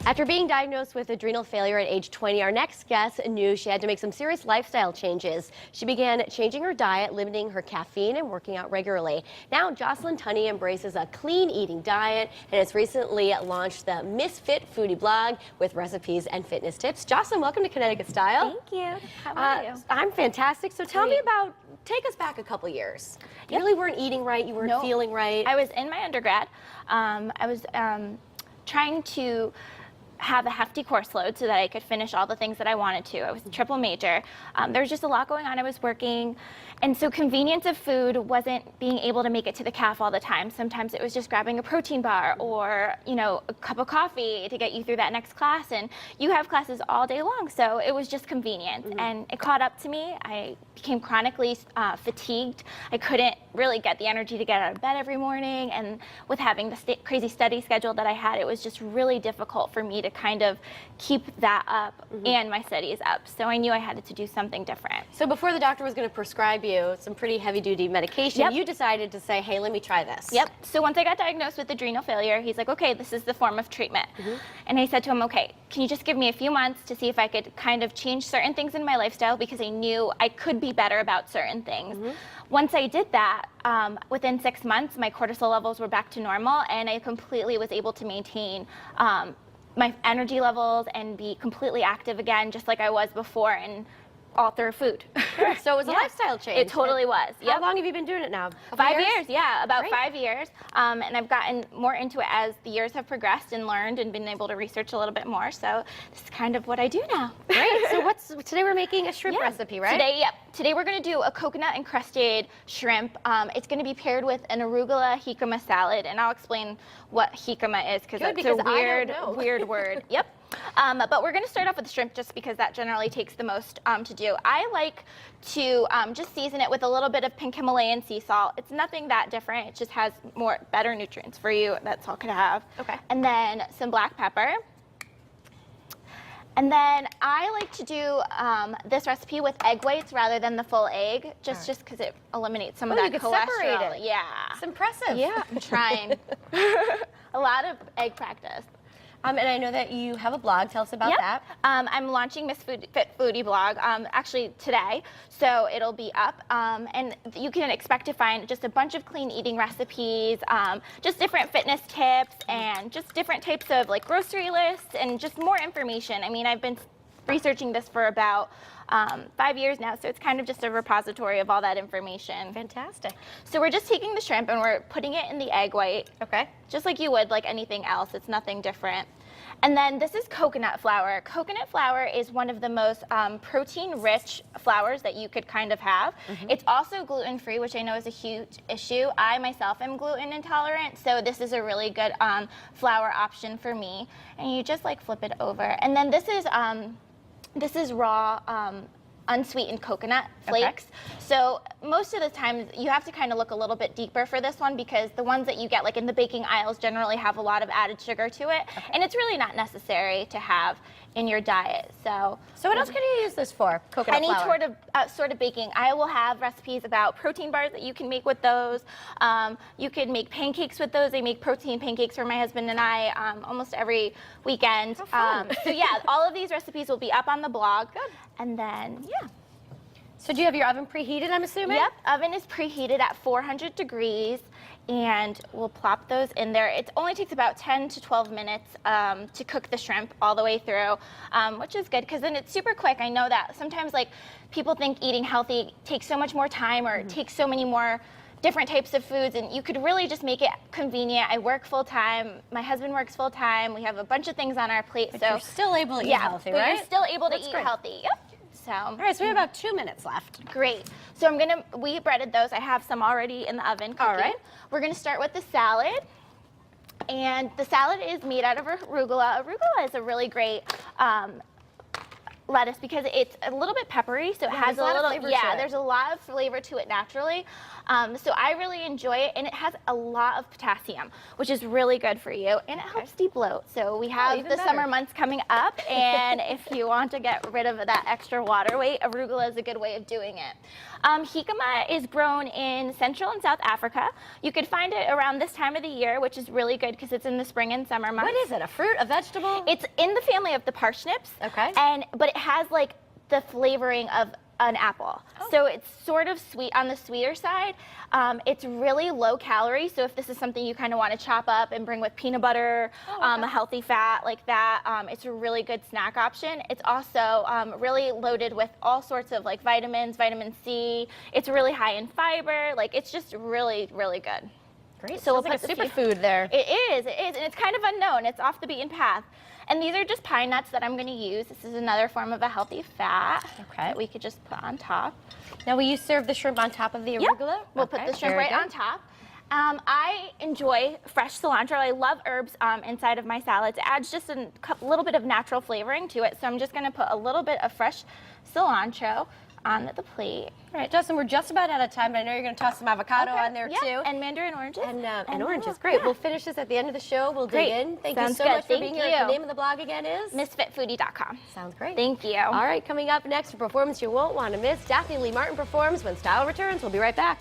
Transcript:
After being diagnosed with adrenal failure at age 20, our next guest knew she had to make some serious lifestyle changes. She began changing her diet, limiting her caffeine, and working out regularly. Now, Jocelyn Tunney embraces a clean eating diet and has recently launched the Misfit Foodie blog with recipes and fitness tips. Jocelyn, welcome to Connecticut Style. Thank you. How are you? I'm fantastic. So tell me about, take us back a couple years. You really weren't eating right, you weren't feeling right. I was in my undergrad. I was trying to have a hefty course load so that I could finish all the things that I wanted to. I was a triple major. There was just a lot going on. I was working, and so convenience of food wasn't being able to make it to the caf all the time. Sometimes it was just grabbing a protein bar or, you know, a cup of coffee to get you through that next class, and you have classes all day long, so it was just convenient. And it caught up to me. I became chronically fatigued. I couldn't really get the energy to get out of bed every morning, and with having the crazy study schedule that I had, it was just really difficult for me to kind of keep that up and my studies up. So I knew I had to do something different. So before the doctor was going to prescribe you some pretty heavy-duty medication, you decided to say, hey, let me try this. So once I got diagnosed with adrenal failure, he's like, okay, this is the form of treatment. And I said to him, okay, can you just give me a few months to see if I could kind of change certain things in my lifestyle, because I knew I could be better about certain things. Once I did that, within 6 months, my cortisol levels were back to normal, and I completely was able to maintain my energy levels and be completely active again, just like I was before, and all through food. So it was a lifestyle change. It totally was. How long have you been doing it now? 5 years, yeah, about 5 years. And I've gotten more into it as the years have progressed and learned and been able to research a little bit more. So this is kind of what I do now. Great. So today we're making a shrimp recipe, right? Today we're going to do a coconut and crusted shrimp. It's going to be paired with an arugula jicama salad, and I'll explain what jicama is because it's a weird word. But we're going to start off with shrimp just because that generally takes the most to do. I like to just season it with a little bit of pink Himalayan sea salt. It's nothing that different. It just has better nutrients for you. That's all it could have. Okay. And then some black pepper. And then I like to do this recipe with egg whites rather than the full egg, just because it eliminates some of that cholesterol. Separate it. Yeah. It's impressive. Yeah, I'm trying. A lot of egg practice. And I know that you have a blog. Tell us about that. I'm launching Misfit Foodie blog actually today, so it'll be up. And you can expect to find just a bunch of clean eating recipes, just different fitness tips, and just different types of like grocery lists and just more information. I mean, I've been researching this for about 5 years now, so it's kind of just a repository of all that information. Fantastic. So we're just taking the shrimp and we're putting it in the egg white. Okay. Just like you would like anything else. It's nothing different. And then this is coconut flour. Coconut flour is one of the most protein-rich flours that you could kind of have. It's also gluten-free, which I know is a huge issue. I myself am gluten intolerant, so this is a really good flour option for me. And you just like flip it over. And then this is raw unsweetened coconut flakes. So most of the time you have to kind of look a little bit deeper for this one, because the ones that you get like in the baking aisles generally have a lot of added sugar to it, and it's really not necessary to have in your diet. So what else can you use this for? Coconut flour. Any sort of baking. I will have recipes about protein bars that you can make with those. You can make pancakes with those. I make protein pancakes for my husband and I almost every weekend. So yeah, all of these recipes will be up on the blog. Good. And then So do you have your oven preheated, I'm assuming? Yep, oven is preheated at 400 degrees, and we'll plop those in there. It only takes about 10 to 12 minutes to cook the shrimp all the way through, which is good because then it's super quick. I know that sometimes like people think eating healthy takes so much more time, or it takes so many more different types of foods, and you could really just make it convenient. I work full time, my husband works full time, we have a bunch of things on our plate. But so you're still able to eat healthy, but right? you're still able to eat healthy. So. All right, so we have about 2 minutes left. Great. So we breaded those. I have some already in the oven cooking. All right. We're going to start with the salad. And the salad is made out of arugula. Arugula is a really great lettuce because it's a little bit peppery, so it has there's a lot of little, flavor to yeah, it. there's a lot of flavor to it naturally. So I really enjoy it, and it has a lot of potassium, which is really good for you, and it helps de-bloat. So we have even the better. summer months coming up, and if you want to get rid of that extra water weight, arugula is a good way of doing it. Jicama is grown in Central and South Africa. You could find it around this time of the year, which is really good because it's in the spring and summer months. What is it, a fruit, a vegetable? It's in the family of the parsnips. Okay. But it has like the flavoring of an apple. Oh. So it's sort of sweet on the sweeter side. It's really low calorie. So if this is something you kind of want to chop up and bring with peanut butter, a healthy fat like that, it's a really good snack option. It's also really loaded with all sorts of like vitamins, vitamin C. It's really high in fiber. Like it's just really, really good. Great. So Sounds we'll like put a the superfood there. It is, and it's kind of unknown. It's off the beaten path. And these are just pine nuts that I'm going to use. This is another form of a healthy fat that we could just put on top. Now, will you serve the shrimp on top of the Yep. arugula? We'll put the shrimp right on top. I enjoy fresh cilantro. I love herbs inside of my salads. It adds just a little bit of natural flavoring to it. So I'm just going to put a little bit of fresh cilantro on the plate. All right, Justin, we're just about out of time, but I know you're going to toss some avocado on there too. And mandarin oranges. And oranges, great. Yeah. We'll finish this at the end of the show. We'll dig in. Thank you Sounds so good. much for Thank being here. you. The name of the blog again is? MisfitFoodie.com. Sounds great. Thank you. All right, coming up next, a performance you won't want to miss. Daphne Lee Martin performs when Style returns. We'll be right back.